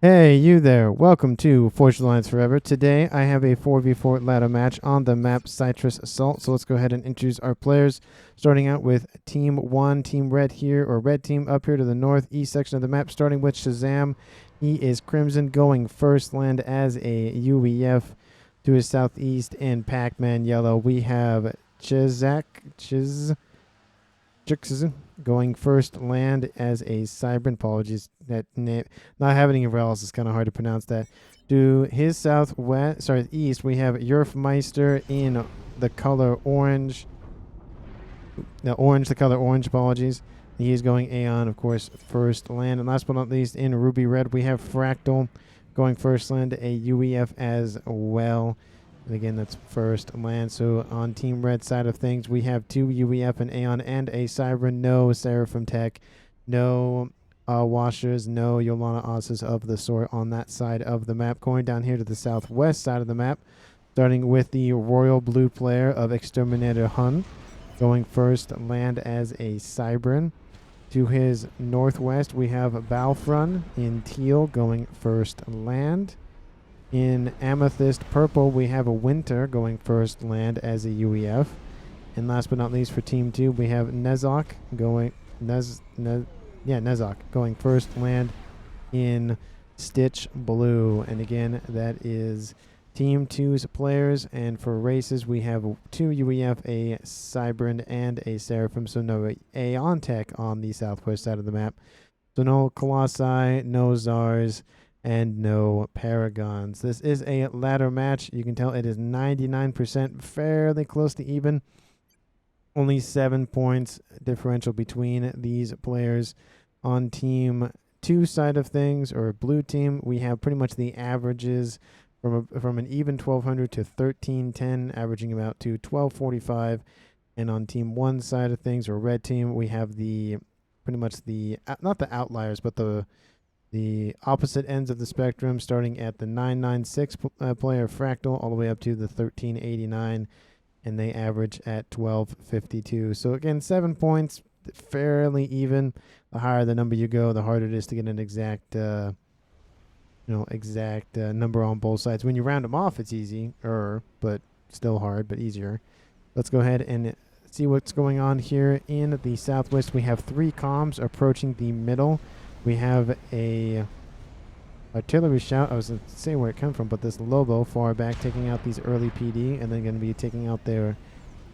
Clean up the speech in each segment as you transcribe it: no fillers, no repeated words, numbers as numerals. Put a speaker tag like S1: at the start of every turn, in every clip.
S1: Hey, you there. Welcome to Forged Alliance Forever. Today, I have a 4v4 ladder match on the map SYRTIS Assault. So let's go ahead and introduce our players. Starting out with Team 1, Team Red here, or Red Team up here to the northeast section of the map. Starting with Shazam. He is Crimson, going first land as a UEF to his southeast. And Pac-Man Yellow, we have Chizak going first land as a Cybran. Apologies, that name, not having any vowels is kind of hard to pronounce that. To his east, we have Yerfmeister in the color orange. The color orange, apologies. He is going Aeon, of course, first land. And last but not least, in Ruby Red, we have Fractal going first land, a UEF as well. And again, that's first land. So on Team Red side of things, we have two UEF, an Aeon, and a Cybran. No Seraphim Tech, no Washers, no Yolana Osses of the sort on that side of the map. Going down here to the southwest side of the map, starting with the Royal Blue player of Exterminator Hun, going first land as a Cybran. To his northwest, we have Balfrun in teal going first land. In Amethyst Purple, we have a Winter going first land as a UEF. And last but not least, for Team 2, we have Nezok going first land in Stitch Blue. And again, that is Team 2's players. And for races, we have two UEF, a Cybran, and a Seraphim. So no Aeon Tech on the southwest side of the map. So no Colossi, no Zars, and no Paragons. This is a ladder match. You can tell it is 99%, fairly close to even. Only 7 points differential between these players. On Team 2 side of things, or blue team, we have pretty much the averages from an even 1200 to 1310, averaging about to 1245. And on Team 1 side of things, or red team, we have the pretty much the not the outliers, but the opposite ends of the spectrum, starting at the 996 player Fractal all the way up to the 1389, and they average at 1252. So again, 7 points, fairly even. The higher the number you go, the harder it is to get an exact number on both sides. When you round them off, it's easier, but still hard, but easier. Let's go ahead and see what's going on here in the southwest. We have 3 comms approaching the middle. We have a artillery shout. I was going to say where it came from, but this Lobo far back taking out these early PD, and then going to be taking out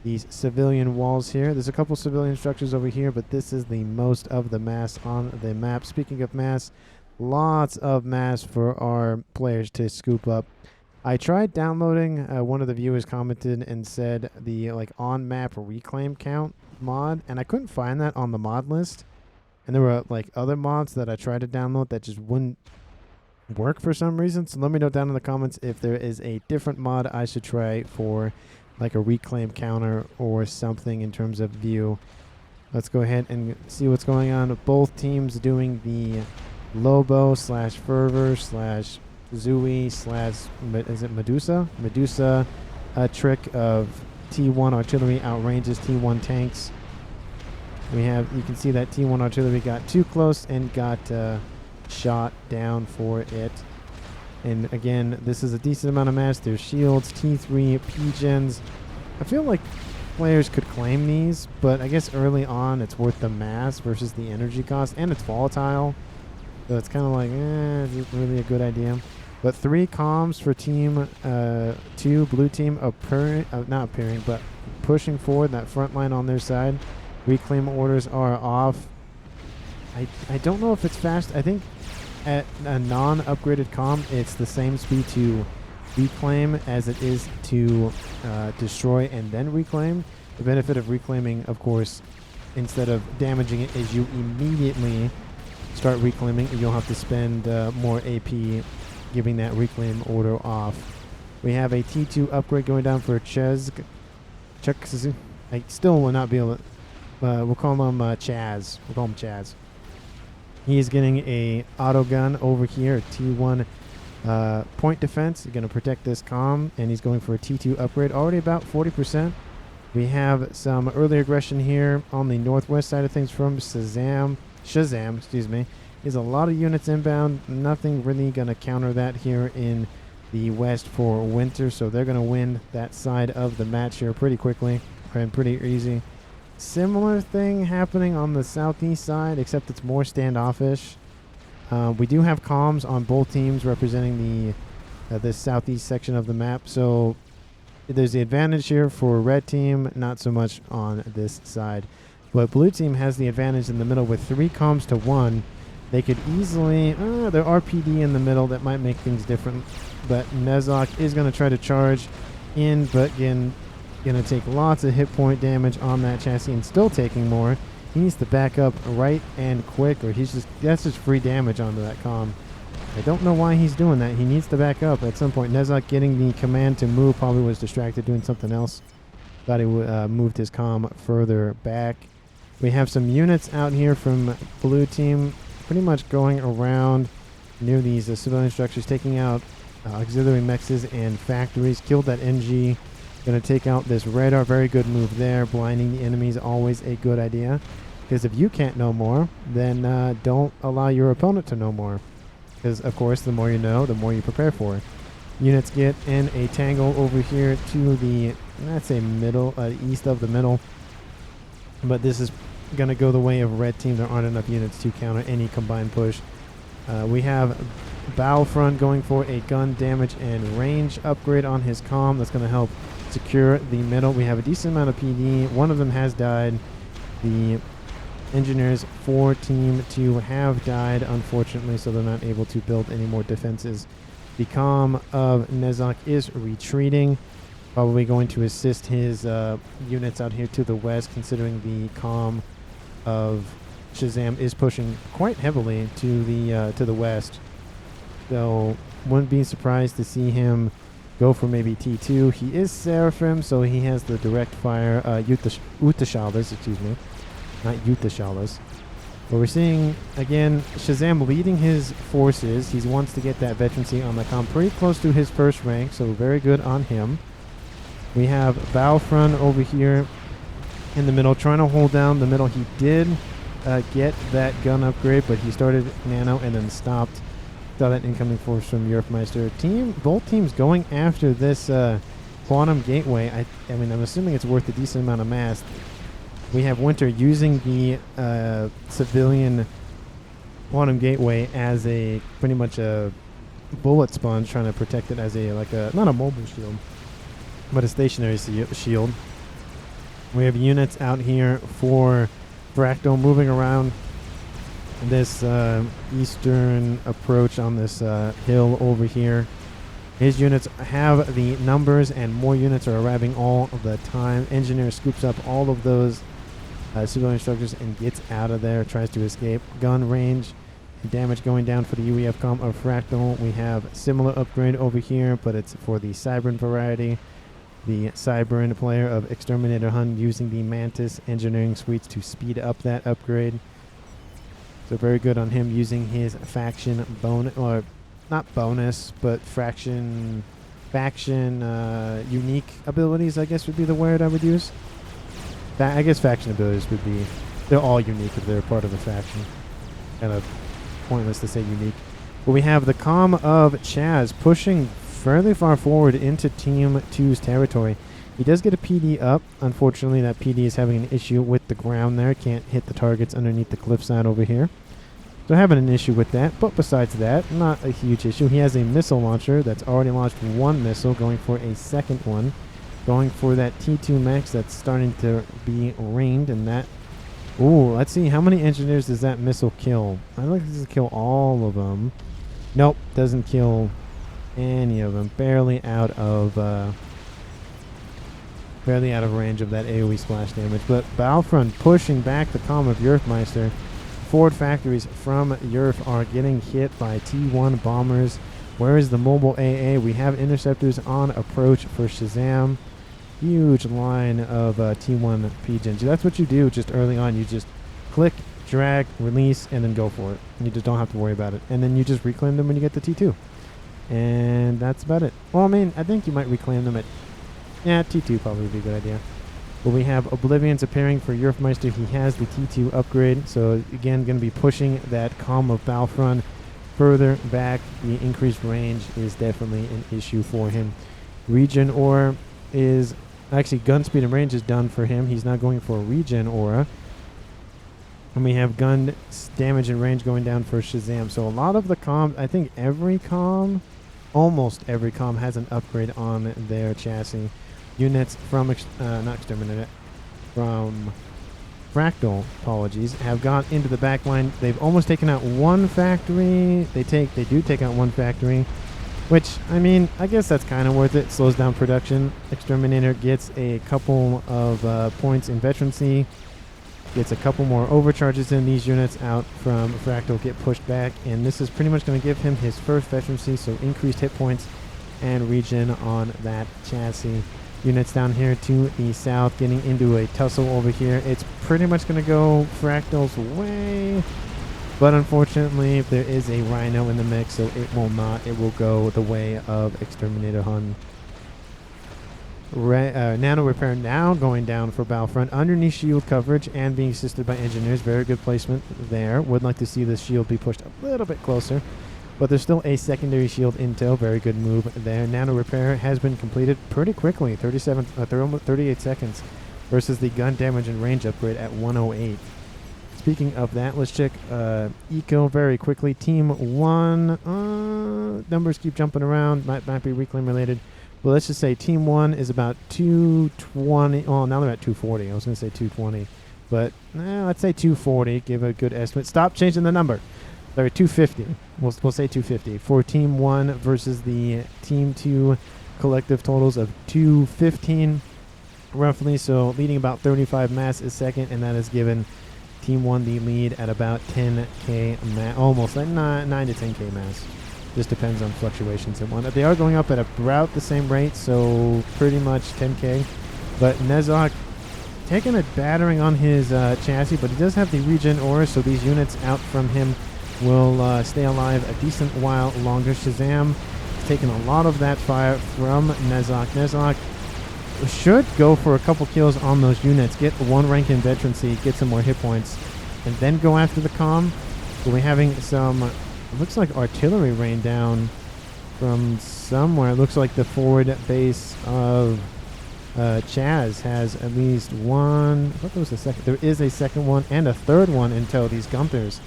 S1: these civilian walls here. There's a couple civilian structures over here, but this is the most of the mass on the map. Speaking of mass, lots of mass for our players to scoop up. I tried downloading, one of the viewers commented and said the on-map reclaim count mod, and I couldn't find that on the mod list. And there were other mods that I tried to download that just wouldn't work for some reason. So let me know down in the comments if there is a different mod I should try for a reclaim counter or something in terms of view. Let's go ahead and see what's going on. Both teams doing the Lobo / Fervor / Zooey / is it Medusa? Medusa trick of T1 artillery outranges T1 tanks. You can see that T1 artillery got too close and got shot down for it. And again, this is a decent amount of mass. There's shields, T3, P-gens. I feel like players could claim these, but I guess early on it's worth the mass versus the energy cost, and it's volatile. So it's kind of is it really a good idea? But 3 comms for Team 2, blue team, but pushing forward that front line on their side. Reclaim orders are off. I don't know if it's fast. I think at a non-upgraded comm, it's the same speed to reclaim as it is to destroy and then reclaim. The benefit of reclaiming, of course, instead of damaging it, is you immediately start reclaiming. You don't have to spend more AP giving that reclaim order off. We have a T2 upgrade going down for Chezg. I still will not be able to... we'll call him Chaz. We'll call him Chaz. He's getting a auto gun over here, T1 point defense. He's going to protect this comm, and he's going for a T2 upgrade, already about 40%. We have some early aggression here on the northwest side of things from Shazam, is a lot of units inbound. Nothing really going to counter that here in the west for winter, so they're going to win that side of the match here pretty quickly and pretty easy. Similar thing happening on the southeast side, except it's more standoffish. We do have comms on both teams representing the this southeast section of the map, so there's the advantage here for red team, not so much on this side. But blue team has the advantage in the middle with 3 comms to 1. They could easily, there are PD in the middle that might make things different. But Nezok is going to try to charge in, but again, going to take lots of hit point damage on that chassis and still taking more. He needs to back up right and quick, or that's just free damage onto that comm. I don't know why he's doing that. He needs to back up at some point. Nezok getting the command to move, probably was distracted doing something else. Thought he moved his comm further back. We have some units out here from blue team pretty much going around near these civilian structures, taking out auxiliary mechs and factories. Killed that NG. Going to take out this radar. Very good move there. Blinding the enemies, always a good idea. Because if you can't know more, then don't allow your opponent to know more. Because, of course, the more you know, the more you prepare for. Units get in a tangle over here to the, let's say, middle, east of the middle. But this is going to go the way of red team. There aren't enough units to counter any combined push. We have Battlefront going for a gun damage and range upgrade on his comm. That's going to help secure the middle. We have a decent amount of PD. One of them has died. The engineers for team 2 have died, unfortunately, so they're not able to build any more defenses. The comm of Nezok is retreating. Probably going to assist his units out here to the west, considering the comm of Shazam is pushing quite heavily to the west. So wouldn't be surprised to see him go for maybe T2. He is Seraphim, so he has the direct fire Utashalas, excuse me. Not Utashalas. But we're seeing, again, Shazam leading his forces. He wants to get that veterancy on the comm pretty close to his first rank, so very good on him. We have Battlefront over here in the middle, trying to hold down the middle. He did get that gun upgrade, but he started nano and then stopped. Saw that incoming force from Yerfmeister. Both teams going after this quantum gateway. I mean, I'm assuming it's worth a decent amount of mass. We have Winter using the civilian quantum gateway as a pretty much a bullet sponge, trying to protect it as a not a mobile shield, but a stationary shield. We have units out here for Fractal moving around this eastern approach on this hill over here. His units have the numbers, and more units are arriving all the time. Engineer scoops up all of those civilian structures and gets out of there, tries to escape. Gun range and damage going down for the UEF comm of Fractal. We have similar upgrade over here, but it's for the Cybern variety. The Cybern player of Exterminator Hun using the Mantis engineering suites to speed up that upgrade. So very good on him using his faction bonus, or not bonus, but faction unique abilities, I guess would be the word I would use. I guess faction abilities would be, they're all unique if they're part of a faction. Kind of pointless to say unique. But we have the comm of Chaz pushing fairly far forward into Team 2's territory. He does get a PD up. Unfortunately, that PD is having an issue with the ground there. Can't hit the targets underneath the cliffside over here. So having an issue with that. But besides that, not a huge issue. He has a missile launcher that's already launched one missile, going for a second one. Going for that T2 Max that's starting to be ringed, and that... Ooh, let's see. How many engineers does that missile kill? I don't think this will kill all of them. Nope, doesn't kill any of them. Barely out of range of that AoE splash damage. But Battlefront pushing back the comm of Yerfmeister. Forward factories from Yerf are getting hit by T1 bombers. Where is the mobile AA? We have interceptors on approach for Shazam. Huge line of T1 PGens. That's what you do just early on. You just click, drag, release, and then go for it. You just don't have to worry about it. And then you just reclaim them when you get to T2. And that's about it. Well, I mean, I think you might reclaim them at... Yeah, T2 probably would be a good idea. But we have Oblivion's appearing for Yerfmeister. He has the T2 upgrade, so again, going to be pushing that Calm of Balfron further back. The increased range is definitely an issue for him. Regen Aura is actually gun speed and range is done for him. He's not going for a Regen Aura. And we have gun damage and range going down for Shazam. So a lot of the comm, I think every comm, almost every comm has an upgrade on their chassis. Units from, not Exterminator, from Fractal, apologies, have gone into the back line. They've almost taken out one factory. They do take out one factory, which, I mean, I guess that's kind of worth it. Slows down production. Exterminator gets a couple of points in veterancy. Gets a couple more overcharges in. These units out from Fractal get pushed back, and this is pretty much going to give him his first veterancy, so increased hit points and regen on that chassis. Units down here to the south getting into a tussle over here. It's pretty much going to go Fractal's way, but unfortunately there is a Rhino in the mix, so it will not. It will go the way of Exterminator Hun. Nano Repair now going down for Battlefront underneath shield coverage and being assisted by engineers. Very good placement there. Would like to see this shield be pushed a little bit closer, but there's still a secondary shield intel. Very good move there. Nano Repair has been completed pretty quickly, 38 seconds versus the gun damage and range upgrade at 108. Speaking of that, let's check Eco very quickly. Team 1, numbers keep jumping around, might be reclaim related. Well, let's just say Team 1 is about 220. Oh, now they're at 240. I was going to say 220. But let's say 240. Give a good estimate. Stop changing the number. Sorry, 250. We'll say 250. For Team 1 versus the Team 2 collective totals of 215, roughly. So leading about 35 mass a second, and that has given Team 1 the lead at about 10k mass. Almost like 9 to 10k mass. Just depends on fluctuations and whatnot. They are going up at about the same rate, so pretty much 10k. But Nezok taking a battering on his chassis, but he does have the regen aura, so these units out from him will stay alive a decent while longer. Shazam taking a lot of that fire from Nezok. Nezok should go for a couple kills on those units, get one rank in veterancy, get some more hit points, and then go after the comm. But we're having some... It looks like artillery rain down from somewhere. It looks like the forward base of Chaz has at least one. I thought there was a second. There is a second one and a third one in tow, these Gunters.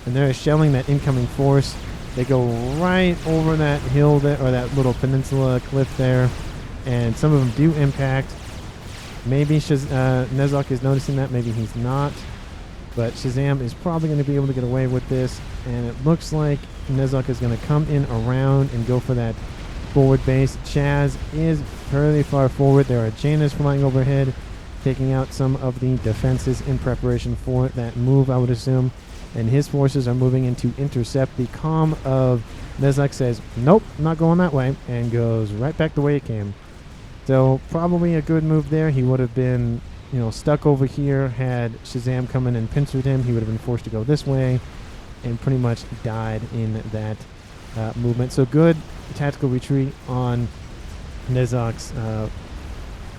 S1: And they're shelling that incoming force. They go right over that hill there, or that little peninsula cliff there. And some of them do impact. Maybe Nezok is noticing that. Maybe he's not. But Shazam is probably going to be able to get away with this. And it looks like Nezok is going to come in around and go for that forward base. Chaz is fairly far forward. There are Janus flying overhead, taking out some of the defenses in preparation for that move, I would assume. And his forces are moving in to intercept. The comm of Nezok says, nope, not going that way, and goes right back the way it came. So probably a good move there. He would have been... stuck over here. Had Shazam come in and pincered him, he would have been forced to go this way and pretty much died in that movement. So good tactical retreat on Nezok's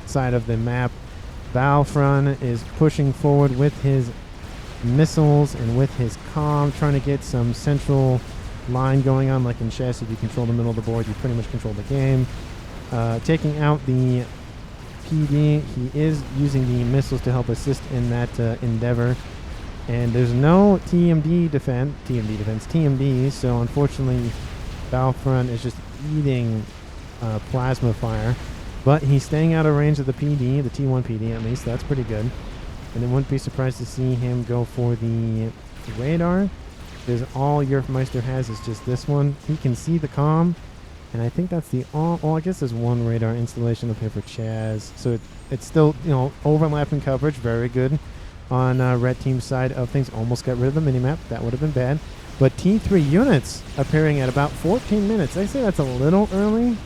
S1: side of the map. Balfron is pushing forward with his missiles and with his comm, trying to get some central line going on. Like in chess, if you control the middle of the board, you pretty much control the game. Taking out the PD. He is using the missiles to help assist in that endeavor. And there's no TMD, so unfortunately Battlefront is just eating plasma fire. But he's staying out of range of the PD, the T1 PD at least. That's pretty good. And I wouldn't be surprised to see him go for the radar, because all Yerfmeister has is just this one. He can see the comm. And I think that's the I guess there's one radar installation up here for Chaz. So it's still, overlapping coverage. Very good on Red Team's side of things. Almost got rid of the minimap. That would have been bad. But T3 units appearing at about 14 minutes. I say that's a little early.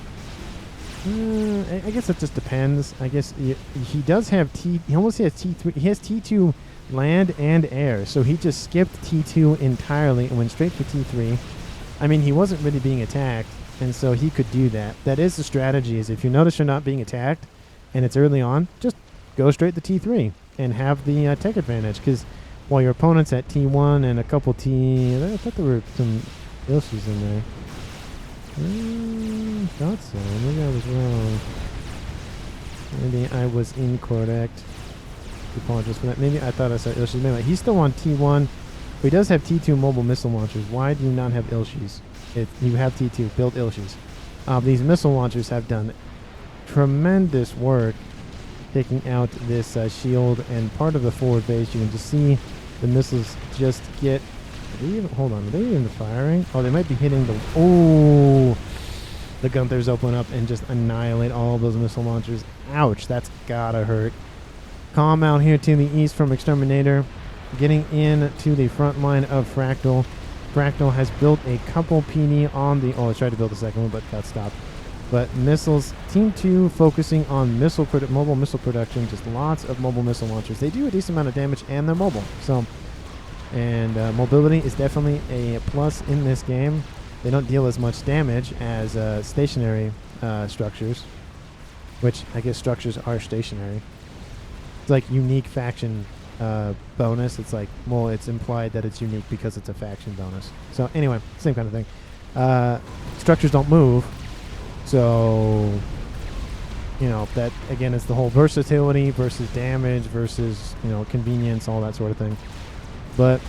S1: I guess it just depends. I guess he does have he almost has T3. He has T2 land and air. So he just skipped T2 entirely and went straight for T3. I mean, he wasn't really being attacked. And so he could do that. That is the strategy, is if you notice you're not being attacked and it's early on, just go straight to T3 and have the tech advantage. Because while your opponent's at T1 and a couple I thought there were some Ilshis in there. Thought so. Maybe I was wrong. Maybe I was incorrect. Apologize for that. Maybe I thought I saw Ilshis. Anyway, he's still on T1. But he does have T2 mobile missile launchers. Why do you not have Ilshis? If you have T2, build Ilshis. These missile launchers have done tremendous work taking out this shield and part of the forward base. You can just see the missiles just get... hold on, are they even firing? Oh, they might be hitting the... Oh! The Gunthers open up and just annihilate all of those missile launchers. Ouch, that's gotta hurt. Calm out here to the east from Exterminator. Getting in to the front line of Fractal. Fractal has built a couple PD on the... Oh, I tried to build a second one, but got stopped. But missiles, Team 2 focusing on mobile missile production, just lots of mobile missile launchers. They do a decent amount of damage and they're mobile. So, and mobility is definitely a plus in this game. They don't deal as much damage as stationary structures, which I guess structures are stationary. It's like unique faction bonus. It's like, well, it's implied that it's unique because it's a faction bonus. So anyway, same kind of thing. Structures don't move. So, you know, that again is the whole versatility versus damage versus, you know, convenience, all that sort of thing. But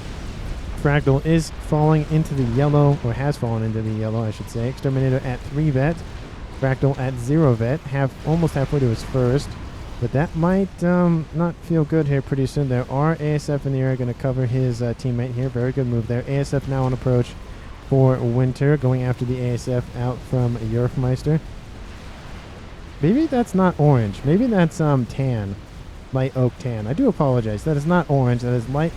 S1: Fractal is falling into the yellow, or has fallen into the yellow, I should say. Exterminator at 3 vet. Fractal at 0 vet. Almost halfway to his first. But that might not feel good here pretty soon. There are ASF in the area going to cover his teammate here. Very good move there. ASF now on approach for Winter, going after the ASF out from Yerfmeister. Maybe that's not orange. Maybe that's tan. Light oak tan. I do apologize. That is not orange. That is light...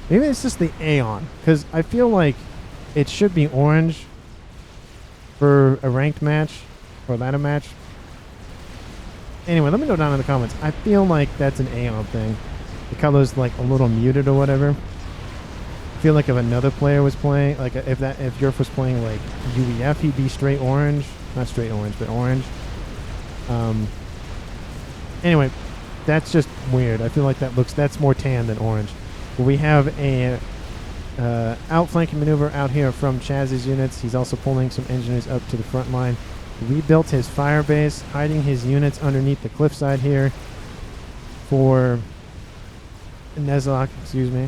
S1: Maybe it's just the Aeon. Because I feel like it should be orange for a ranked match or ladder match. Anyway, let me know down in the comments. I feel like that's an Aeon thing. The color's like a little muted or whatever. I feel like if another player was playing, like if Yerf was playing like UEF, he'd be straight orange. Not straight orange, but orange. Anyway, that's just weird. I feel like that's more tan than orange. But we have a outflanking maneuver out here from Chaz's units. He's also pulling some engineers up to the front line. Rebuilt his fire base, hiding his units underneath the cliffside here for Nezlok, excuse me.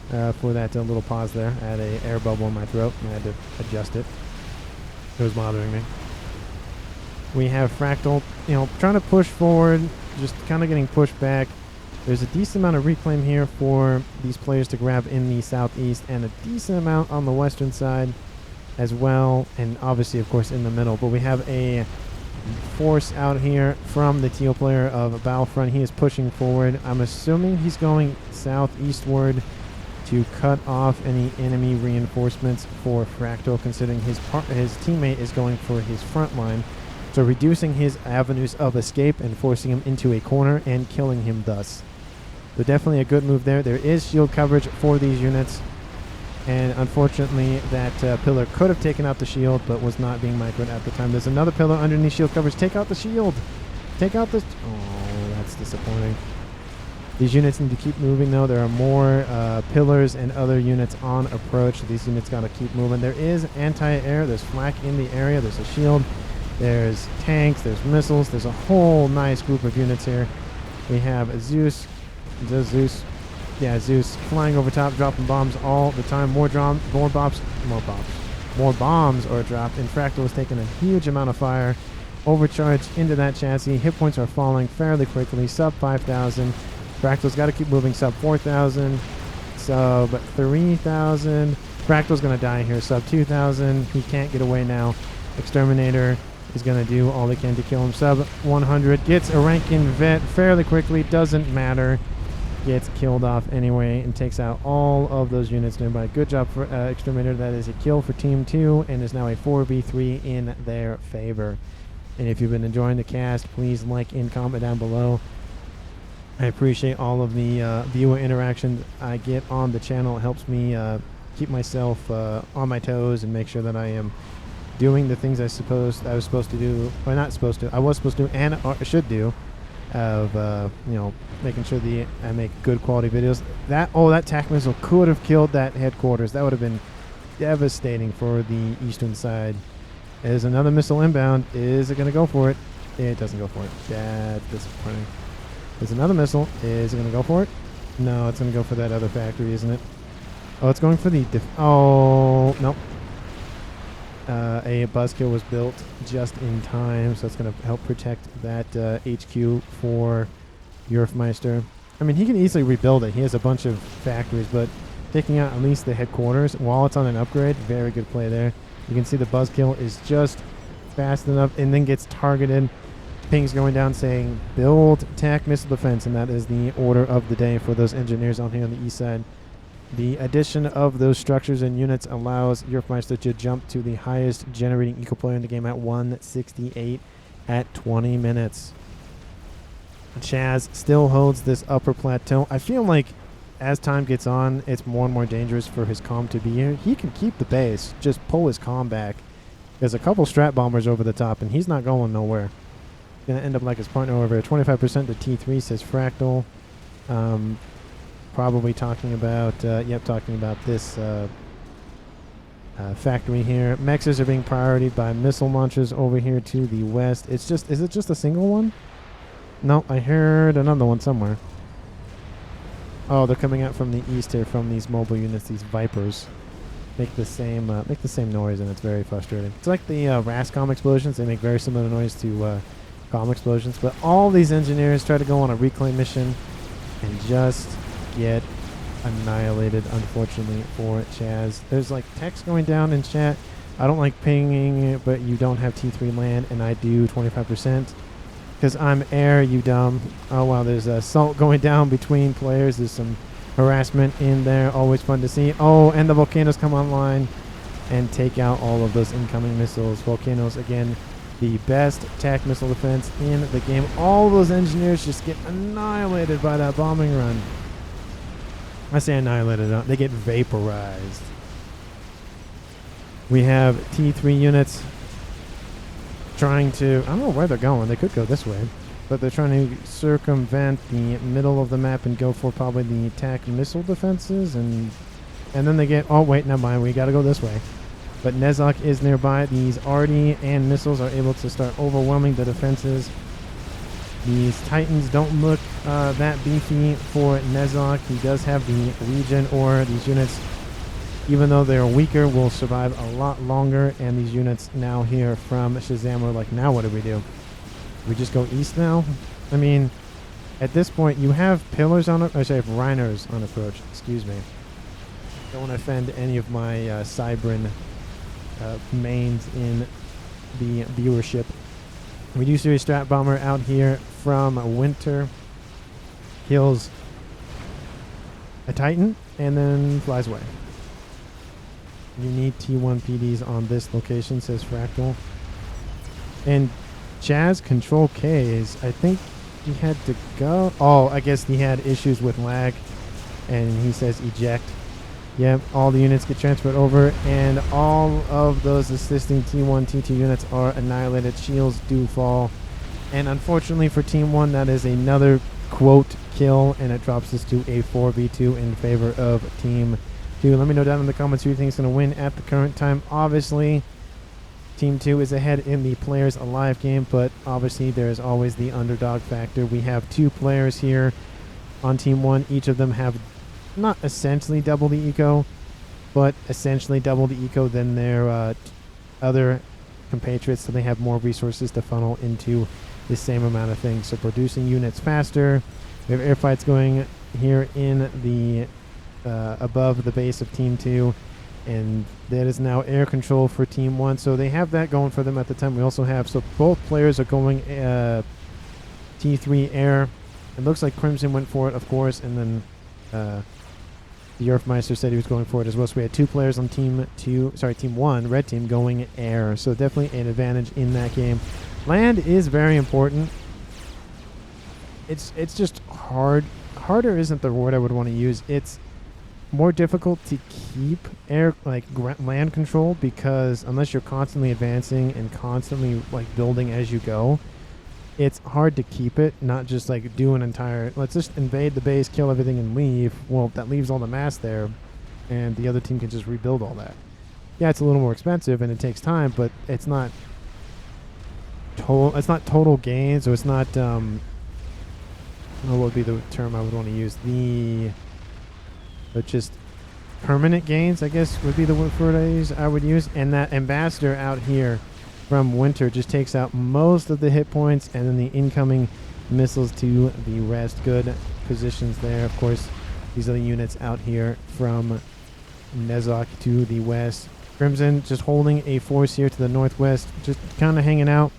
S1: For that little pause there. I had an air bubble in my throat and I had to adjust it. It was bothering me. We have Fractal, you know, trying to push forward, just kind of getting pushed back. There's a decent amount of reclaim here for these players to grab in the southeast and a decent amount on the western side as well, and obviously, of course, in the middle. But we have a force out here from the teal player of Battlefront. He is pushing forward. I'm assuming he's going southeastward to cut off any enemy reinforcements for Fractal, considering his teammate is going for his front line. So reducing his avenues of escape and forcing him into a corner and killing him thus. So definitely a good move there. There is shield coverage for these units. And unfortunately, that pillar could have taken out the shield, but was not being microed at the time. There's another pillar underneath shield coverage. Take out the shield. Take out the... Oh, that's disappointing. These units need to keep moving, though. There are more pillars and other units on approach. These units got to keep moving. There is anti-air. There's flak in the area. There's a shield. There's tanks. There's missiles. There's a whole nice group of units here. We have Zeus. Yeah, Zeus flying over top, dropping bombs all the time. More bombs are dropped. And Fractal is taking a huge amount of fire. Overcharged into that chassis. Hit points are falling fairly quickly. Sub 5,000. Fractal's got to keep moving. Sub 4,000. Sub 3,000. Fractal's going to die here. Sub 2,000. He can't get away now. Exterminator is going to do all they can to kill him. Sub 100. Gets a rank in vet fairly quickly. Doesn't matter. Gets killed off anyway and takes out all of those units nearby. Good job for Exterminator. That is a kill for Team 2 and is now a 4v3 in their favor. And if you've been enjoying the cast, please like and comment down below. I appreciate all of the viewer interactions I get on the channel. It helps me keep myself on my toes and make sure that I am doing the things I was supposed to do, or not supposed to, I was supposed to and should do of making sure I make good quality videos. That tac missile could have killed that headquarters. That would have been devastating for the eastern side. There's another missile inbound. Is it going to go for it? It doesn't go for it. That's disappointing. There's another missile. Is it going to go for it? No, it's going to go for that other factory, isn't it? Oh, it's going for the... oh, nope. A buzzkill was built just in time, so it's going to help protect that HQ for Yerfmeister. I mean, he can easily rebuild it. He has a bunch of factories, but taking out at least the headquarters while it's on an upgrade, very good play there. You can see the buzzkill is just fast enough and then gets targeted. Ping's going down saying build TAC missile defense, and that is the order of the day for those engineers on here on the east side. The addition of those structures and units allows Yerfmeister to jump to the highest generating eco player in the game at 168 at 20 minutes. Chaz still holds this upper plateau. I feel like as time gets on, it's more and more dangerous for his comm to be here. He can keep the base, just pull his comm back. There's a couple strat bombers over the top, and he's not going nowhere. Gonna end up like his partner over 25% to T3, says Fractal. Probably talking about, talking about this factory here. Mexes are being prioritied by missile launchers over here to the west. Is it just a single one? No, I heard another one somewhere. Oh, they're coming out from the east here from these mobile units, these Vipers. Make the same noise, and it's very frustrating. It's like the RASCOM explosions. They make very similar noise to comm explosions. But all these engineers try to go on a reclaim mission and just get annihilated, unfortunately, for Chaz. There's like text going down in chat. I don't like pinging it, but you don't have T3 land, and I do 25%. Because I'm air, you dumb. Oh, wow, there's assault going down between players. There's some harassment in there. Always fun to see. Oh, and the volcanoes come online and take out all of those incoming missiles. Volcanoes, again, the best TAC missile defense in the game. All those engineers just get annihilated by that bombing run. I say annihilated. They get vaporized. We have T3 units trying to, I don't know where they're going. They could go this way, but they're trying to circumvent the middle of the map and go for probably the TAC missile defenses, and then they get, oh wait, never mind, we got to go this way. But Nezok is nearby. These Arty and missiles are able to start overwhelming the defenses. These Titans don't look that beefy for Nezok. He does have the regen ore. These units, even though they're weaker, will survive a lot longer. And these units now here from Shazam are like, now what do? We just go east now? I mean, at this point, you have pillars on it. I say, have Rhiners on approach. Excuse me. Don't want to offend any of my Cybrin mains in the viewership. We do see a strat bomber out here from Winter. Kills a Titan and then flies away. You need T1 PDs on this location, says Fractal. And Chaz Control K's, I think he had to go. Oh, I guess he had issues with lag. And he says eject. Yep, all the units get transferred over, and all of those assisting T1, T2 units are annihilated. Shields do fall. And unfortunately for Team 1, that is another quote kill, and it drops us to a 4v2 in favor of Team 2. Let me know down in the comments who you think is going to win at the current time. Obviously, Team 2 is ahead in the players alive game, but obviously there is always the underdog factor. We have 2 players here on Team 1. Each of them have not essentially double the eco, but essentially double the eco than their other compatriots, so they have more resources to funnel into the same amount of things. So producing units faster. We have air fights going here in the above the base of Team 2, and that is now air control for Team 1. So they have that going for them at the time. We also have, so both players are going T3 air. It looks like Crimson went for it, of course, and then the Yerfmeister said he was going for it as well. So we had 2 players on Team 1, red team, going air. So definitely an advantage in that game. Land is very important. It's just hard. Harder isn't the word I would want to use. It's more difficult to keep air, like land control, because unless you're constantly advancing and constantly like building as you go, it's hard to keep it, not just like do an entire, let's just invade the base, kill everything, and leave. Well, that leaves all the mass there, and the other team can just rebuild all that. Yeah, it's a little more expensive and it takes time, but it's not total. It's not total gains, or it's not. What would be the term I would want to use? But just permanent gains, I guess, would be the word I would use. And that ambassador out here from Winter just takes out most of the hit points, and then the incoming missiles to the rest. Good positions there. Of course, these are the units out here from Nezok to the west. Crimson just holding a force here to the northwest, just kind of hanging out.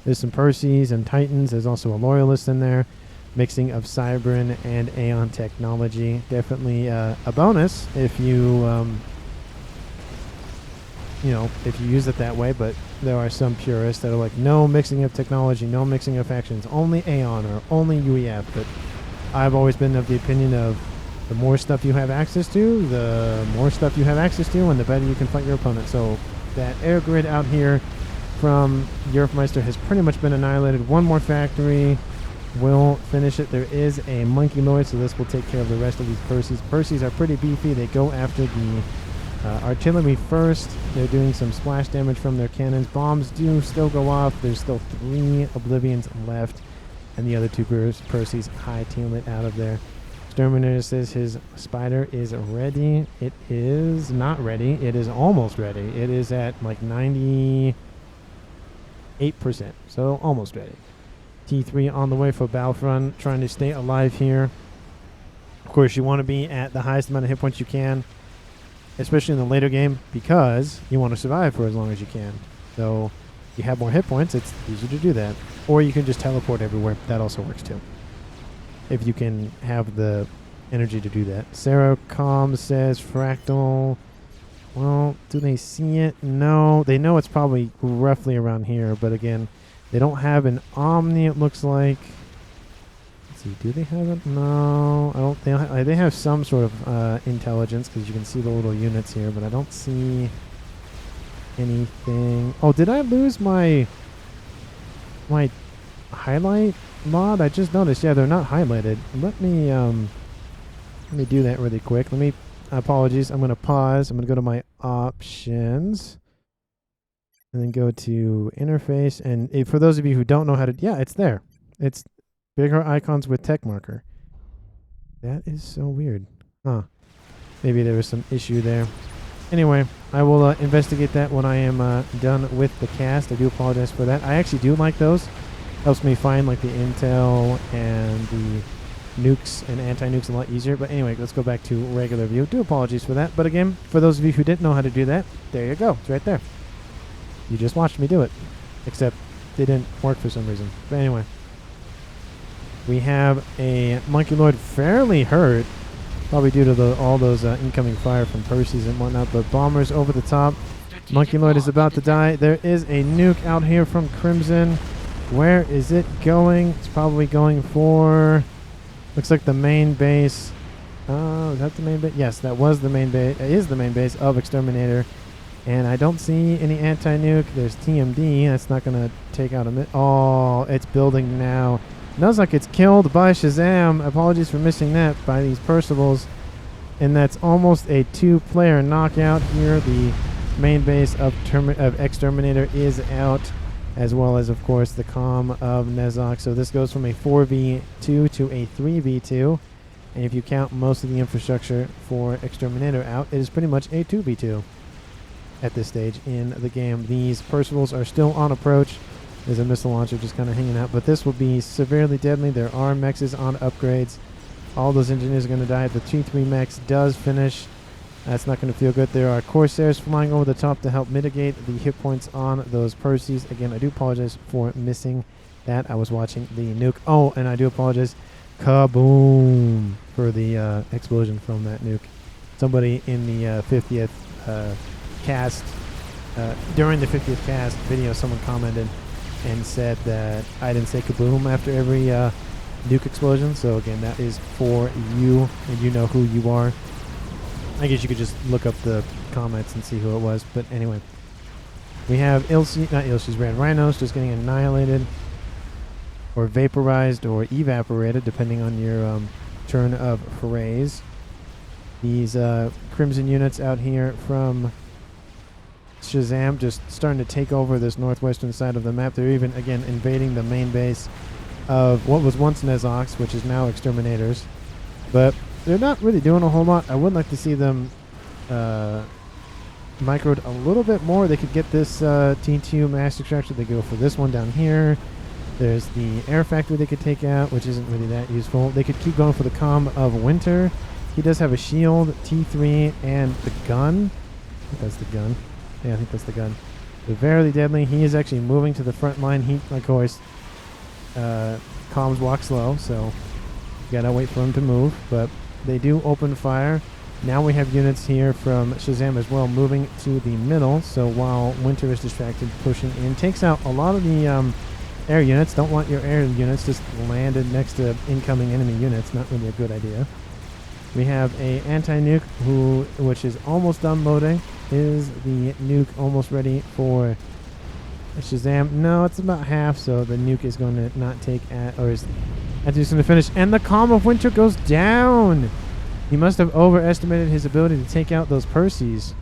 S1: There's some Perseus and Titans. There's also a Loyalist in there. Mixing of Cybran and Aeon technology. Definitely a bonus if you, if you use it that way. But there are some purists that are like, no mixing of technology, no mixing of factions, only Aeon or only UEF. But I've always been of the opinion of the more stuff you have access to, the more stuff you have access to, and the better you can fight your opponent. So that air grid out here from Eurofmeister has pretty much been annihilated. One more factory will finish it. There is a Monkey Lord, so this will take care of the rest of these Perseus. Perseus are pretty beefy. They go after the artillery first. They're doing some splash damage from their cannons. Bombs do still go off. There's still 3 Oblivions left, and the other 2 Perseus hightail it out of there. Exterminator says his spider is ready. It is not ready. It is almost ready. It is at like 98%, so almost ready. T3 on the way for Battlefront, trying to stay alive here. Of course, you want to be at the highest amount of hit points you can, especially in the later game, because you want to survive for as long as you can. So you have more hit points, it's easy to do that. Or you can just teleport everywhere. That also works too, if you can have the energy to do that. Seracom says Fractal. Well, do they see it? No. They know it's probably roughly around here, but again, they don't have an Omni, it looks like. Let's see, do they have it? No, I don't. They have some sort of intelligence, because you can see the little units here, but I don't see anything. Oh, did I lose my highlight mod? I just noticed. Yeah, they're not highlighted. Let me do that really quick. Apologies. I'm going to pause. I'm going to go to my options. And then go to interface. And for those of you who don't know how to... Yeah, it's there. It's bigger icons with Techmarker. That is so weird. Huh. Maybe there was some issue there. Anyway, I will investigate that when I am done with the cast. I do apologize for that. I actually do like those. Helps me find like the intel and the nukes and anti-nukes a lot easier. But anyway, let's go back to regular view. Do apologies for that. But again, for those of you who didn't know how to do that, there you go. It's right there. You just watched me do it, except it didn't work for some reason. But anyway, we have a Monkey Lord fairly hurt, probably due to all those incoming fire from Perseus and whatnot, but bombers over the top. Monkey Lord is about to die. There is a nuke out here from Crimson. Where is it going? It's probably going for, looks like the main base. Is that the main base? Yes, that was the main base. It is the main base of Exterminator. And I don't see any anti-nuke. There's TMD. That's not going to take out a... Oh, it's building now. Looks like it's killed by Shazam. Apologies for missing that, by these Percivals. And that's almost a 2-player knockout here. The main base of Exterminator is out, as well as, of course, the comm of Nezok. So this goes from a 4v2 to a 3v2. And if you count most of the infrastructure for Exterminator out, it is pretty much a 2v2. At this stage in the game. These Percivals are still on approach. There's a missile launcher just kind of hanging out, but this will be severely deadly. There are mechs on upgrades. All those engineers are going to die. The T3 mechs does finish. That's not going to feel good. There are Corsairs flying over the top to help mitigate the hit points on those Perseus. Again, I do apologize for missing that. I was watching the nuke. Oh, and I do apologize. Kaboom! For the explosion from that nuke. Somebody in the 50th cast, during the 50th cast video, someone commented and said that I didn't say kaboom after every nuke explosion. So again, that is for you, and you know who you are. I guess you could just look up the comments and see who it was. But anyway, we have Red Rhinos just getting annihilated. or vaporized or evaporated, depending on your turn of phrase. These Crimson units out here from Shazam just starting to take over this northwestern side of the map. They're even, again, invading the main base of what was once Nezox, which is now Exterminators. But they're not really doing a whole lot. I would like to see them microed a little bit more. They could get this T2 mass extraction. They go for this one down here. There's the air factory they could take out, which isn't really that useful. They could keep going for the Calm of Winter. He does have a shield, T3, and the gun. I think that's the gun. Yeah, I think that's the gun. Severely deadly. He is actually moving to the front line. He, like always, comms walk slow, so you gotta wait for him to move. But they do open fire. Now we have units here from Shazam as well moving to the middle. So while Winter is distracted, pushing in, takes out a lot of the air units. Don't want your air units just landed next to incoming enemy units. Not really a good idea. We have a anti-nuke which is almost done loading. Is the nuke almost ready for Shazam? No, it's about half, so the nuke is going to not take is going to finish. And the Calm of Winter goes down! He must have overestimated his ability to take out those Perseus.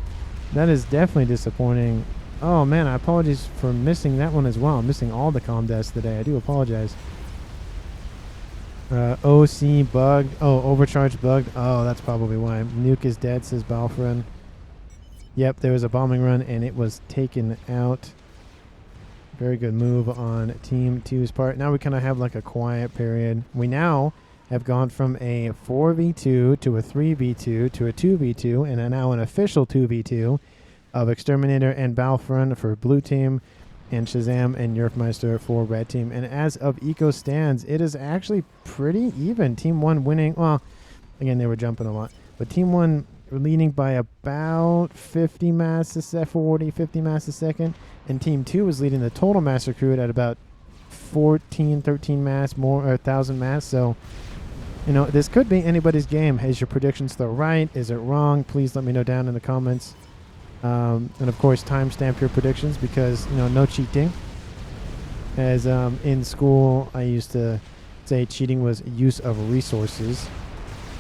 S1: That is definitely disappointing. Oh man, I apologize for missing that one as well. I'm missing all the Calm deaths today. I do apologize. OC bugged. Oh, overcharge bugged. Oh, that's probably why. Nuke is dead, says Balfrin. Yep, there was a bombing run and it was taken out. Very good move on Team 2's part. Now we kind of have like a quiet period. We now have gone from a 4v2 to a 3v2 to a 2v2 and are now an official 2v2 of Exterminator and Balfrin for blue team and Shazam and Yerfmeister for red team. And as of Eco stands, it is actually pretty even. Team 1 winning. Well, again, they were jumping a lot. But Team 1 leading by about 50 mass a second, 40, 50 mass a second. And Team 2 is leading the total mass recruit at about 14, 13 mass more, or 1,000 mass. So, you know, this could be anybody's game. Is your prediction still right? Is it wrong? Please let me know down in the comments. And of course, timestamp your predictions because, you know, no cheating. As in school, I used to say cheating was use of resources.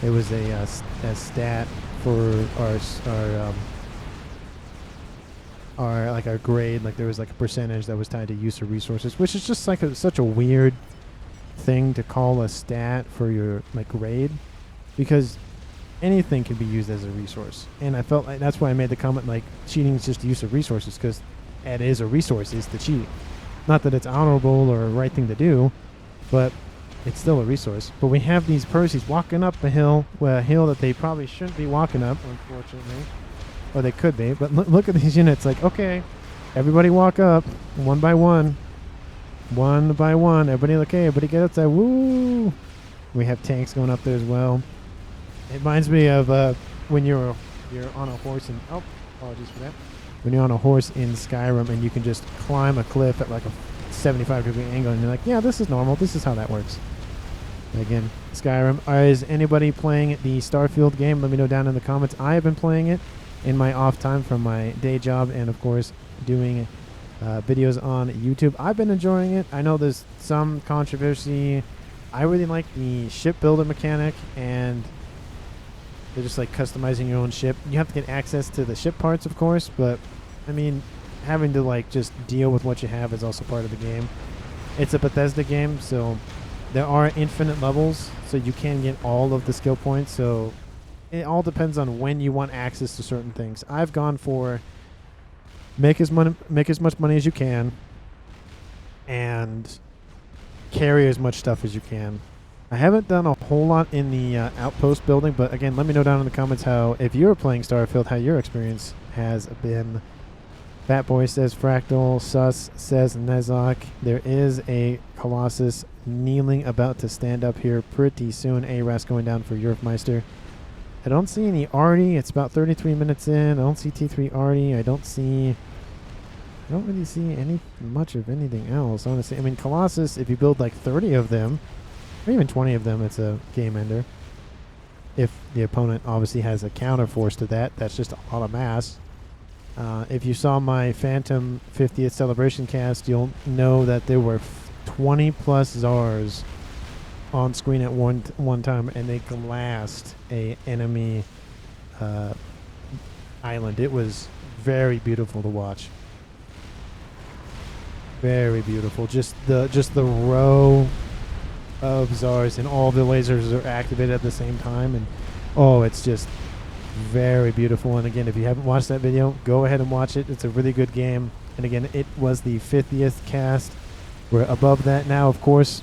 S1: It was a stat for our grade. Like there was like a percentage that was tied to use of resources, which is just like such a weird thing to call a stat for your like grade, because anything can be used as a resource. And I felt like that's why I made the comment like cheating is just the use of resources, because it is a resource, is to cheat. Not that it's honorable or a right thing to do, but it's still a resource. But we have these Perseus walking up a hill that they probably shouldn't be walking up, unfortunately. Or they could be. But look at these units. Like, okay, everybody walk up one by one. One by one. Everybody, okay, everybody get outside. Woo! We have tanks going up there as well. It reminds me of when you're on a horse and... Oh, apologies for that. When you're on a horse in Skyrim and you can just climb a cliff at like a 75-degree angle and you're like, yeah, this is normal. This is how that works. Again, Skyrim. Is anybody playing the Starfield game? Let me know down in the comments. I have been playing it in my off time from my day job and, of course, doing videos on YouTube. I've been enjoying it. I know there's some controversy. I really like the ship builder mechanic, and they're just like customizing your own ship. You have to get access to the ship parts, of course, but I mean, having to like just deal with what you have is also part of the game. It's a Bethesda game, so there are infinite levels, so you can get all of the skill points. So it all depends on when you want access to certain things. I've gone for make as much money as you can and carry as much stuff as you can. I haven't done a whole lot in the outpost building, but again, let me know down in the comments how, if you're playing Starfield, how your experience has been. Fat Boy says Fractal. Sus says Nezok. There is a Colossus kneeling, about to stand up here pretty soon. ARAS going down for Yerfmeister. I don't see any Artie. It's about 33 minutes in. I don't see T3 Artie. I don't really see much of anything else, honestly. I mean, Colossus, if you build like 30 of them, or even 20 of them, it's a game ender. If the opponent obviously has a counter force to that, that's just a lot of mass. If you saw my Phantom 50th celebration cast, you'll know that there were 20 plus Zars on screen at one time, and they glassed a enemy island. It was very beautiful to watch. Very beautiful. Just the row of Zars, and all the lasers are activated at the same time, and oh, it's just very beautiful. And again, if you haven't watched that video, go ahead and watch it. It's a really good game. And again, it was the 50th cast. We're above that now, of course.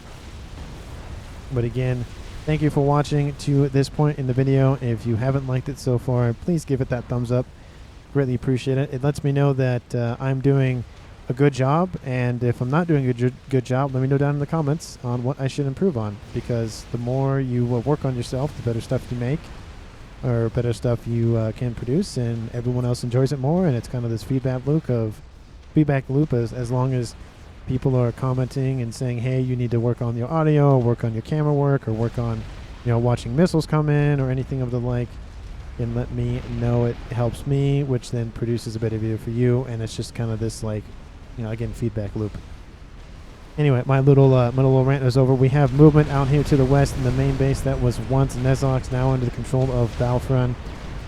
S1: But again, thank you for watching to this point in the video. If you haven't liked it so far, please give it that thumbs up. Greatly appreciate it. It lets me know that I'm doing a good job, and if I'm not doing a good job, let me know down in the comments on what I should improve on, because the more you work on yourself, the better stuff you make, or better stuff you can produce, and everyone else enjoys it more. And it's kind of this feedback loop as long as people are commenting and saying, hey, you need to work on your audio, or work on your camera work, or work on, you know, watching missiles come in, or anything of the like, and let me know. It helps me, which then produces a better video for you. And it's just kind of this, like, you know, again, feedback loop. Anyway, my little rant is over. We have movement out here to the west in the main base that was once Nezlox, now under the control of Battlefront.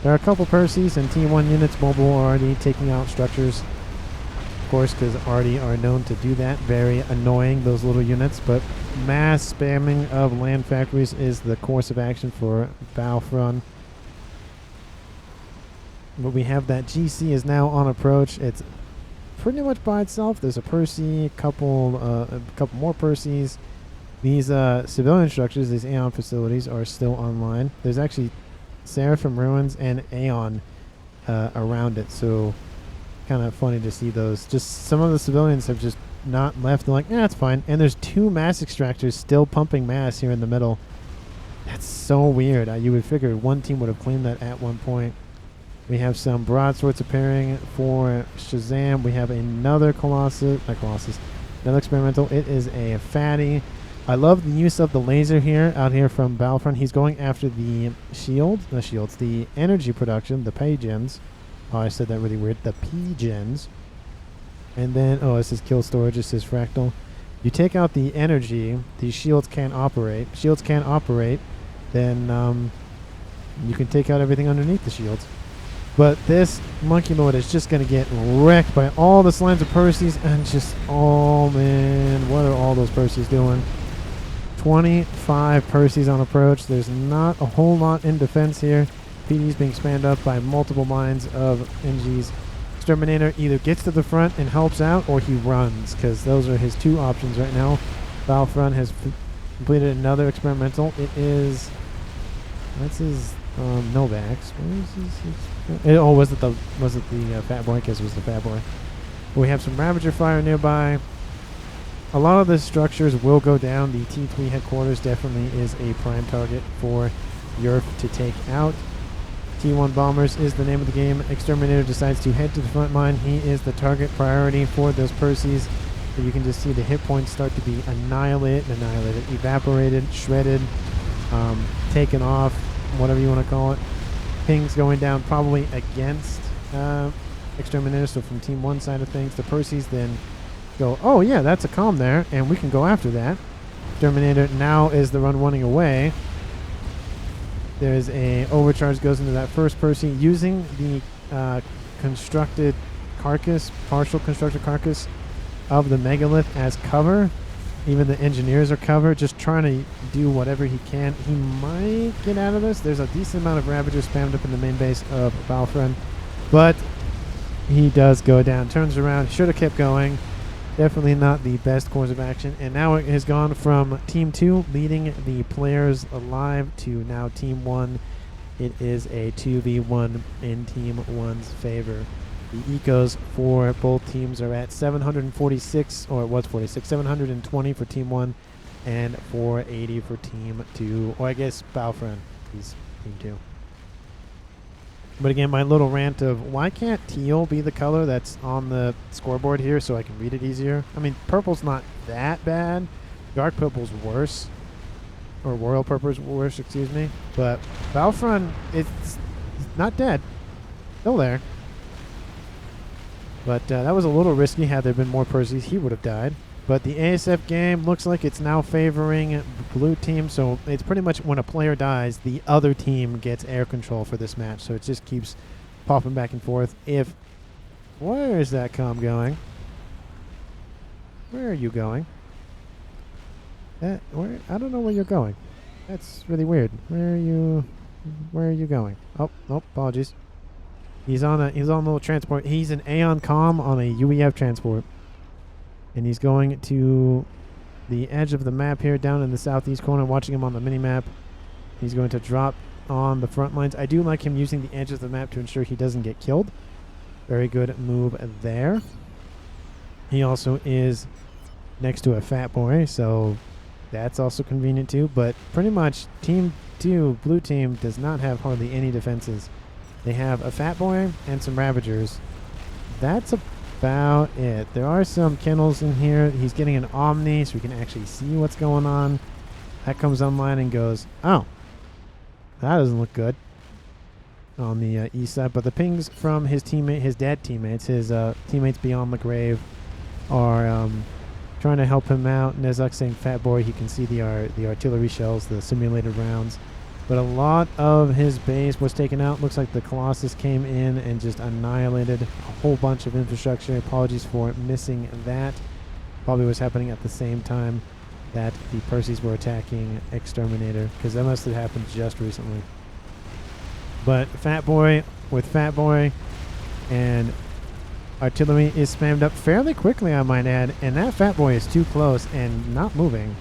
S1: There are a couple Perseus and T1 units mobile already taking out structures, of course, because already are known to do that. Very annoying, those little units. But mass spamming of land factories is the course of action for Battlefront. But we have that GC is now on approach. It's pretty much by itself. There's a Percy, a couple more Perseus. These civilian structures, these Aeon facilities, are still online. There's actually Seraphim ruins and Aeon around it, so kind of funny to see those. Just some of the civilians have just not left. They're like, it's fine. And there's 2 mass extractors still pumping mass here in the middle. That's so weird. You would figure one team would have claimed that at one point. We have some broadswords appearing for Shazam. We have another another experimental. It is a fatty. I love the use of the laser here, out here from Battlefront. He's going after the the energy production, the P-gens. Oh, I said that really weird. The P-gens. And then, this is kill storage. This is fractal. You take out the energy, the shields can't operate. Shields can't operate, then you can take out everything underneath the shields. But this Monkey Lord is just going to get wrecked by all the slimes of Perseus, and just, oh man, what are all those Perseus doing? 25 Perseus on approach. There's not a whole lot in defense here. PD's being spanned up by multiple lines of NGs. Exterminator either gets to the front and helps out, or he runs, because those are his 2 options right now. Battlefront has completed another experimental. It is, that's his Novax. Was it the Fat Boy? I guess it was the Fat Boy. We have some Ravager fire nearby. A lot of the structures will go down. The T3 headquarters definitely is a prime target for Yerf to take out. T1 Bombers is the name of the game. Exterminator decides to head to the front line. He is the target priority for those Perseus. But you can just see the hit points start to be annihilated, evaporated, shredded, taken off, whatever you want to call it. Pings going down probably against Exterminator. So from Team 1 side of things, the Perseus then go, oh yeah, that's a comm there, and we can go after that. Exterminator now is the run running away. There's a overcharge goes into that first Percy using the constructed carcass, partial constructed carcass of the megalith as cover. Even the engineers are covered, just trying to do whatever he can. He might get out of this. There's a decent amount of Ravagers spammed up in the main base of Battlefront, but he does go down. Turns around, should have kept going. Definitely not the best course of action. And now it has gone from Team 2 leading the players alive to now Team 1. It is a 2v1 in Team 1's favor. The ecos for both teams are at 746, or it was 46, 720 for Team 1 and 480 for Team 2. Or I guess Battlefront is Team 2. But again, my little rant of why can't teal be the color that's on the scoreboard here so I can read it easier? I mean, purple's not that bad. Dark purple's worse. Or royal purple's worse, excuse me. But Battlefront, it's not dead. Still there. But that was a little risky. Had there been more Perseus, he would have died. But the ASF game looks like it's now favoring blue team, so it's pretty much when a player dies, the other team gets air control for this match. So it just keeps popping back and forth. Where is that comm going? Where are you going? I don't know where you're going. That's really weird. Where are you going? Oh, apologies. He's on a little transport. He's an Aeon comm on a UEF transport. And he's going to the edge of the map here down in the southeast corner, watching him on the mini-map. He's going to drop on the front lines. I do like him using the edge of the map to ensure he doesn't get killed. Very good move there. He also is next to a fat boy, so that's also convenient too. But pretty much Team 2, blue team, does not have hardly any defenses. They have a fat boy and some Ravagers. That's about it. There are some kennels in here. He's getting an Omni, so we can actually see what's going on. That comes online and goes, oh, that doesn't look good on the east side. But the pings from his dead teammates, his teammates beyond the grave, are trying to help him out. Nezuk saying, "Fat boy," he can see the artillery shells, the simulated rounds. But a lot of his base was taken out. Looks like the Colossus came in and just annihilated a whole bunch of infrastructure. Apologies for missing that. Probably was happening at the same time that the Percys were attacking Exterminator, because that must have happened just recently. But Fat Boy with Fat Boy and artillery is spammed up fairly quickly, I might add, and that Fat Boy is too close and not moving.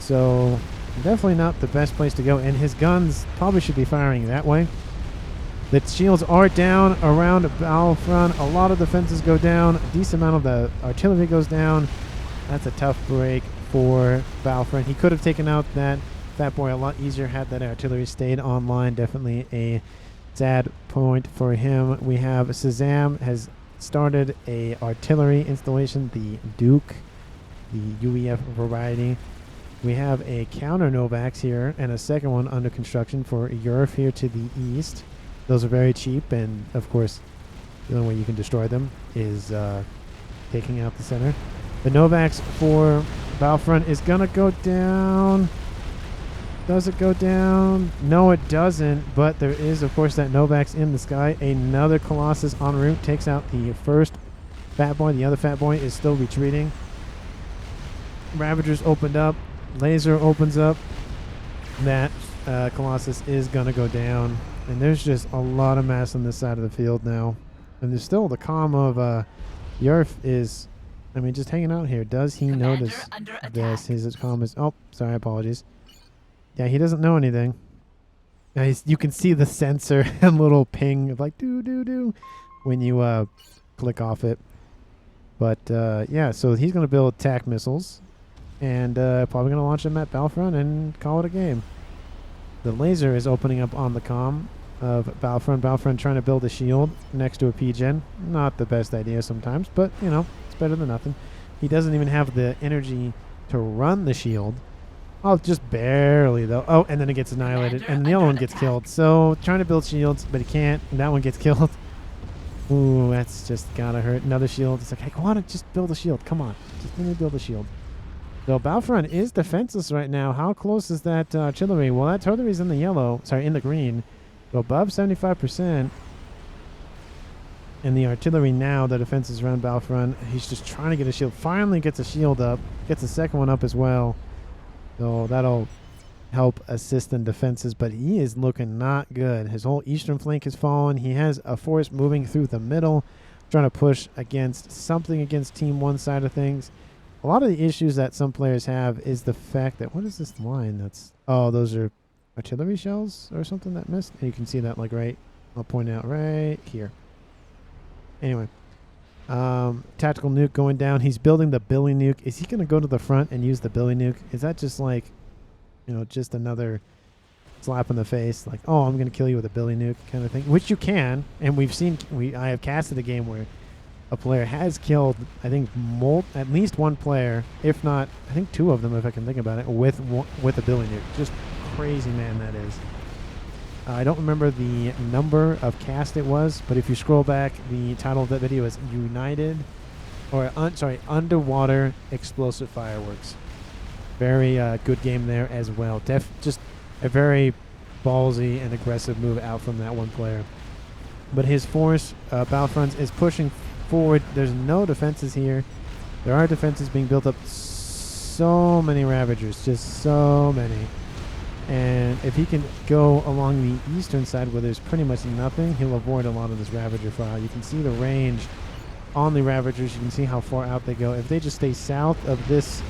S1: So definitely not the best place to go, and his guns probably should be firing that way. The shields are down around Battlefront. A lot of defenses go down. A decent amount of the artillery goes down. That's a tough break for Battlefront. He could have taken out that Fat Boy a lot easier had that artillery stayed online. Definitely a sad point for him. We have Shazam has started a artillery installation, the Duke, the UEF variety. We have a counter Novax here and a second one under construction for Europe here to the east. Those are very cheap, and of course the only way you can destroy them is taking out the center. The Novax for Battlefront is gonna go down. Does it go down? No, it doesn't, but there is of course that Novax in the sky. Another Colossus en route takes out the first Fat Boy. The other Fat Boy is still retreating. Ravagers opened up. Laser opens up. That Colossus is gonna go down, and there's just a lot of mass on this side of the field now. And there's still the comm of Yerf is, I mean, just hanging out here. Does he notice this? His comm is, oh, sorry, apologies. Yeah, he doesn't know anything. Now you can see the sensor and little ping of like do when you click off it. But yeah, so he's gonna build attack missiles. And probably going to launch them at Battlefront and call it a game. The laser is opening up on the comm of Battlefront. Battlefront trying to build a shield next to a P-Gen. Not the best idea sometimes, but, you know, it's better than nothing. He doesn't even have the energy to run the shield. Oh, just barely, though. Oh, and then it gets annihilated, and the other one gets killed. So, trying to build shields, but he can't, and that one gets killed. Ooh, that's just gotta hurt. Another shield. It's like, hey, go on and just build a shield. Come on. Just let me build a shield. So Battlefront is defenseless right now. How close is that artillery? Well, that artillery's in the yellow. Sorry, in the green. So above 75%. And the artillery now, the defenses around Battlefront. He's just trying to get a shield. Finally gets a shield up. Gets a second one up as well. So that'll help assist in defenses. But he is looking not good. His whole eastern flank has fallen. He has a force moving through the middle. Trying to push against something against Team 1 side of things. A lot of the issues that some players have is the fact that, what is this line that's, oh, those are artillery shells or something that missed. And you can see that like right, I'll point out right here. Anyway, tactical nuke going down. He's building the Billy nuke. Is he going to go to the front and use the Billy nuke? Is that just like, you know, just another slap in the face? Like, oh, I'm going to kill you with a Billy nuke kind of thing, which you can. And we've seen, I have casted a game where a player has killed, I think, at least one player, if not, I think two of them, if I can think about it, with a Billy nuke. Just crazy, man, that is. I don't remember the number of cast it was, but if you scroll back, the title of that video is United or underwater explosive fireworks. Very good game there as well. Just a very ballsy and aggressive move out from that one player. But his force, Battlefronts, is pushing forward. There's no defenses here. There are defenses being built up. So many Ravagers, just so many. And if he can go along the eastern side where there's pretty much nothing, he'll avoid a lot of this Ravager fire. You can see the range on the Ravagers. You can see how far out they go. If they just stay south of this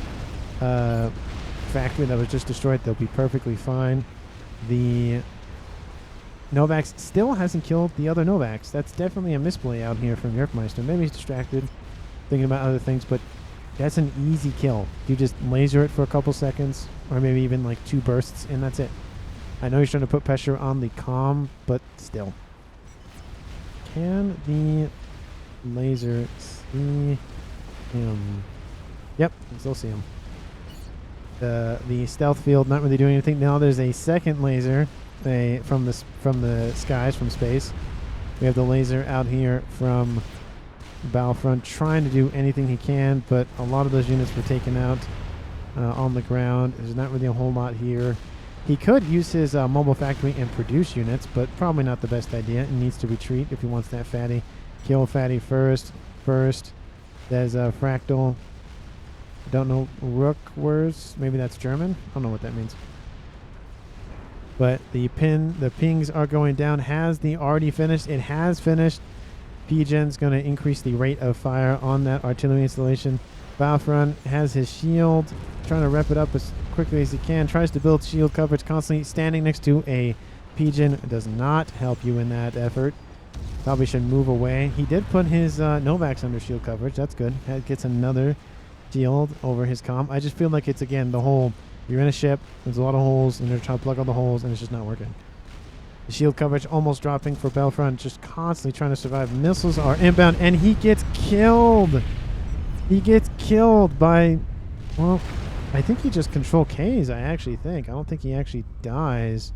S1: factory that was just destroyed, they'll be perfectly fine. The Novax still hasn't killed the other Novax. That's definitely a misplay out here from Yerkmeister. Maybe he's distracted, thinking about other things, but that's an easy kill. You just laser it for a couple seconds, or maybe even like 2 bursts, and that's it. I know he's trying to put pressure on the comm, but still. Can the laser see him? Yep, you still see him. The stealth field not really doing anything. Now there's a second laser from the skies, from space. We have the laser out here from Battlefront trying to do anything he can, but a lot of those units were taken out on the ground. There's not really a whole lot here. He could use his mobile factory and produce units, but probably not the best idea. He needs to retreat if he wants that fatty. Kill fatty first. There's a fractal. Don't know Rookwurst. Maybe that's German. I don't know what that means. But the pings are going down. Has the already finished? It has finished. PGen's going to increase the rate of fire on that artillery installation. Battlefront has his shield, trying to rep it up as quickly as he can. Tries to build shield coverage constantly. Standing next to a PGen does not help you in that effort. Probably should move away. He did put his Novax under shield coverage. That's good. That gets another shield over his comm. I just feel like it's, again, the whole, you're in a ship, there's a lot of holes, and they're trying to plug all the holes, and it's just not working. The shield coverage almost dropping for Battlefront, just constantly trying to survive. Missiles are inbound, and he gets killed. He gets killed by, well, I think he just control Ks, I actually think. I don't think he actually dies,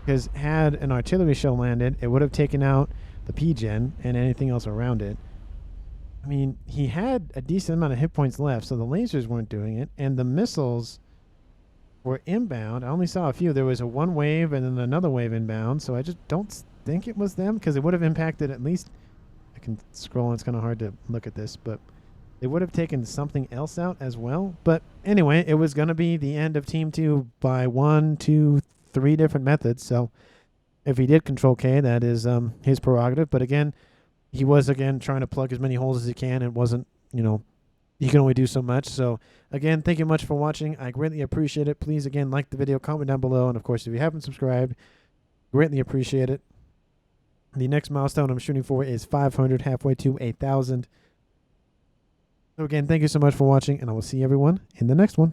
S1: because had an artillery shell landed, it would have taken out the PGen and anything else around it. I mean, he had a decent amount of hit points left, so the lasers weren't doing it, and the missiles were inbound. I only saw a few. There was a one wave and then another wave inbound, so I just don't think it was them, because it would have impacted at least, I can scroll and it's kind of hard to look at this, but they would have taken something else out as well. But anyway, it was going to be the end of Team 2 by 1, 2, 3 different methods, so if he did control K, that is his prerogative, but again, he was, again, trying to plug as many holes as he can. It wasn't, you know, you can only do so much. So, again, thank you much for watching. I greatly appreciate it. Please, again, like the video, comment down below. And, of course, if you haven't subscribed, greatly appreciate it. The next milestone I'm shooting for is 500, halfway to 1,000. So, again, thank you so much for watching, and I will see everyone in the next one.